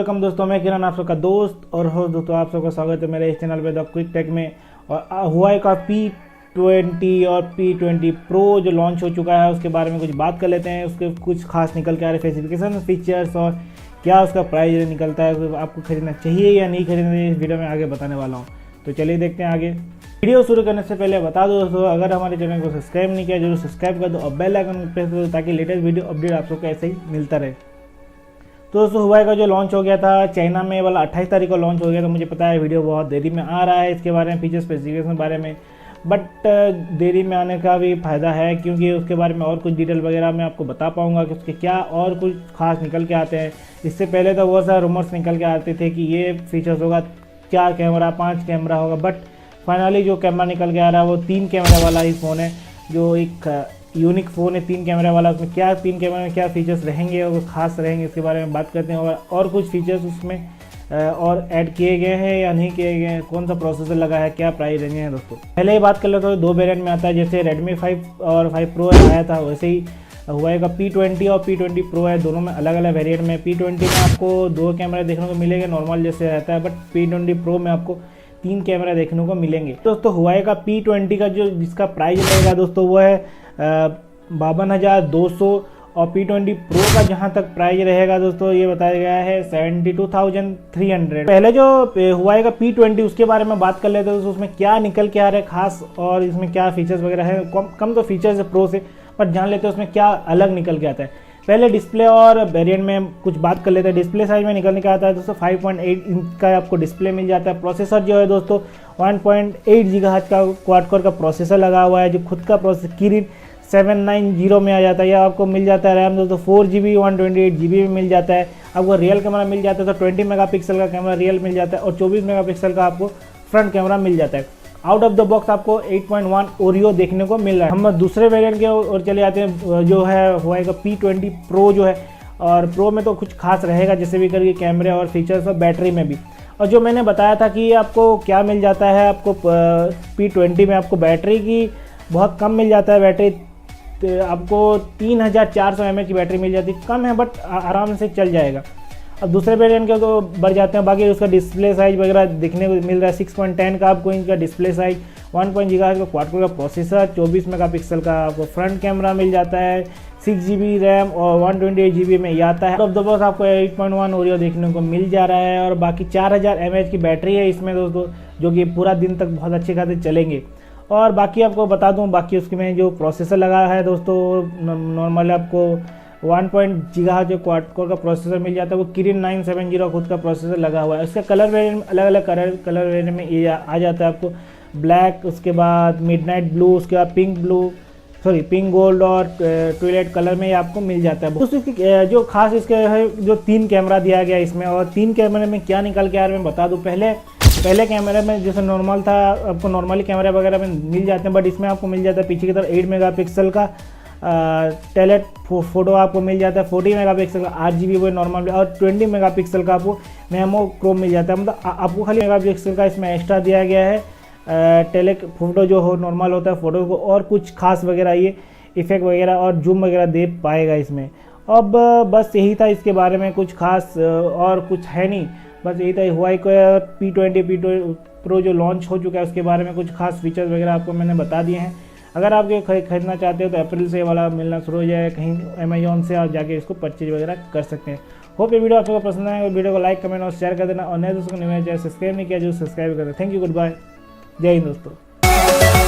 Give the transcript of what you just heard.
Welcome दोस्तों, मैं किरण आप सबका दोस्त और होस्ट। दोस्तों आप सबका स्वागत है मेरे इस चैनल पे द क्विक टेक में। और हुआई का P20 और P20 प्रो जो लॉन्च हो चुका है उसके बारे में कुछ बात कर लेते हैं। उसके कुछ खास निकल के आ रहे स्पेसिफिकेशन, फीचर्स और क्या उसका प्राइस निकलता है, तो आपको खरीदना चाहिए या नहीं खरीदना, इस वीडियो में आगे बताने वाला हूँ। तो चलिए देखते हैं आगे। वीडियो शुरू करने से पहले बता दो दोस्तों, अगर हमारे चैनल को सब्सक्राइब नहीं किया जरूर सब्सक्राइब कर दो और बेल आइकन प्रेस कर दो ताकि लेटेस्ट वीडियो अपडेट आप सबको ऐसे ही मिलता रहे। तो दोस्तों हुआई का जो लॉन्च हो गया था चाइना में वाला 28 तारीख को लॉन्च हो गया था। मुझे पता है वीडियो बहुत देरी में आ रहा है इसके बारे में, फीचर स्पेसिफिकेशन बारे में, बट देरी में आने का भी फ़ायदा है क्योंकि उसके बारे में और कुछ डिटेल वगैरह मैं आपको बता पाऊंगा कि उसके क्या और कुछ खास निकल के आते हैं। इससे पहले तो बहुत सारे रूमर्स निकल के आते थे कि ये फीचर्स होगा, 4 कैमरा 5 कैमरा होगा, बट फाइनली जो कैमरा निकल के आ रहा है वो 3 कैमरा वाला ही फ़ोन है, जो एक यूनिक फ़ोन है 3 कैमरा वाला। उसमें क्या 3 कैमरा में क्या फीचर्स रहेंगे और खास रहेंगे इसके बारे में बात करते हैं। और कुछ फीचर्स उसमें और ऐड किए गए हैं या नहीं किए गए हैं, कौन सा प्रोसेसर लगा है, क्या प्राइस रेंज है दोस्तों। पहले ही बात कर लेते हैं, 2 वेरिएंट में आता है। जैसे Redmi 5 और 5 Pro आया था वैसे ही हुआई का P20 और P20 Pro है, दोनों में अलग अलग वेरिएंट में। P20 में आपको 2 कैमरा देखने को मिलेगा नॉर्मल जैसे रहता है, बट P20 Pro में आपको 3 कैमरा देखने को मिलेंगे। दोस्तों हुआई का P20 का जो जिसका प्राइस रहेगा दोस्तों वो है 52,200 और P20 Pro का जहां तक प्राइस रहेगा दोस्तों ये बताया गया है 72,300। पहले जो हुआई का P20 उसके बारे में बात कर लेते हैं, तो उसमें क्या निकल के आ रहा है खास और इसमें क्या फीचर्स वगैरह है। कम तो फीचर्स है प्रो से, पर जान लेते हैं उसमें क्या अलग निकल के आता है। पहले डिस्प्ले और वेरिएंट में कुछ बात कर लेते हैं। डिस्प्ले साइज में निकल के आता है दोस्तों 5.8 इंच का आपको डिस्प्ले मिल जाता है। प्रोसेसर जो है दोस्तों 1.8 गीगाहर्ट्ज का क्वाड कोर का प्रोसेसर लगा हुआ है, जो खुद का प्रोसेसर किरिन 790 में आ जाता है। या आपको मिल जाता है रैम दोस्तों 4GB 128GB में मिल जाता है। आपको रियल कैमरा मिल जाता है तो 20 मेगापिक्सल का कैमरा रियल मिल जाता है और 24 मेगापिक्सल का आपको फ्रंट कैमरा मिल जाता है। आउट ऑफ द बॉक्स आपको 8.1 ओरियो देखने को मिल रहा है। हम दूसरे वेरिएंट के और चले जाते हैं, जो है हुआई का P20 Pro जो है, और प्रो में तो कुछ खास रहेगा जैसे भी करके कैमरे और फीचर्स और बैटरी में भी। और जो मैंने बताया था कि आपको क्या मिल जाता है, आपको P20 में आपको बैटरी की बहुत कम मिल जाता है। बैटरी आपको 3400 mAh की बैटरी मिल जाती है, कम है बट आराम से चल जाएगा। अब दूसरे वेरिएंट के तो बढ़ जाते हैं। बाकी उसका डिस्प्ले साइज वगैरह देखने को मिल रहा है 6.10 का आपको इनका डिस्प्ले साइज, 1 GHz का क्वाड कोर का प्रोसेसर, 24 मेगापिक्सल का आपको फ्रंट कैमरा मिल जाता है, 6GB रैम और 128GB में ये आता है। आउट ऑफ द बॉक्स आपको 8.1 ओरियो देखने को मिल जा रहा है और बाकी 4000 mAh की बैटरी है इसमें दोस्तों, जो कि पूरा दिन तक बहुत अच्छे खासे चलेंगे। और बाकी आपको बता दूं, बाकी उसके में जो प्रोसेसर लगा है दोस्तों नॉर्मल आपको 1 GHz जो क्वाड कोर का प्रोसेसर मिल जाता है, वो किरिन 970 खुद का प्रोसेसर लगा हुआ है। उसका कलर वेरिएंट अलग अलग कलर वेरिएंट में ये आ जाता है आपको ब्लैक, उसके बाद मिडनाइट ब्लू, उसके बाद पिंक गोल्ड और ट्विलाइट कलर में ये आपको मिल जाता है। दोस्तों जो खास इसके है जो 3 कैमरा दिया गया इसमें, और 3 कैमरे में क्या निकल के आ रहा है मैं बता दूँ। पहले कैमरे में जैसे नॉर्मल था, आपको नॉर्मली कैमरे वगैरह में मिल जाते हैं, बट इसमें आपको मिल जाता है पीछे की तरफ 8 मेगापिक्सल का टेलेट फोटो आपको मिल जाता है, 40 मेगापिक्सल का RGB वो नॉर्मल, और 20 मेगापिक्सल का आपको मेमो क्रोम मिल जाता है। मतलब आपको खाली मेगापिक्सल का इसमें एक्स्ट्रा दिया गया है टेले फोटो जो हो नॉर्मल होता है फोटो को, और कुछ खास वगैरह ये इफेक्ट वगैरह और जूम वगैरह दे पाएगा इसमें। अब बस यही था इसके बारे में, कुछ खास और कुछ है नहीं, बस यही था। हुआई को P20 Pro जो लॉन्च हो चुका है उसके बारे में कुछ खास फीचर्स वगैरह आपको मैंने बता दिए हैं। अगर आप ये खरीदना चाहते हो तो अप्रैल से वाला मिलना शुरू हो जाए कहीं अमेजोन से, आप जाके इसको परचेज वगैरह कर सकते हैं। होप ये वीडियो आपको पसंद आएगा। वीडियो को लाइक कमेंट और शेयर कर देना, और नए दोस्तों को नहीं चैनल सब्सक्राइब नहीं किया जो सब्सक्राइब कर देना। थैंक यू, गुड बाय, जय हिंद दोस्तों।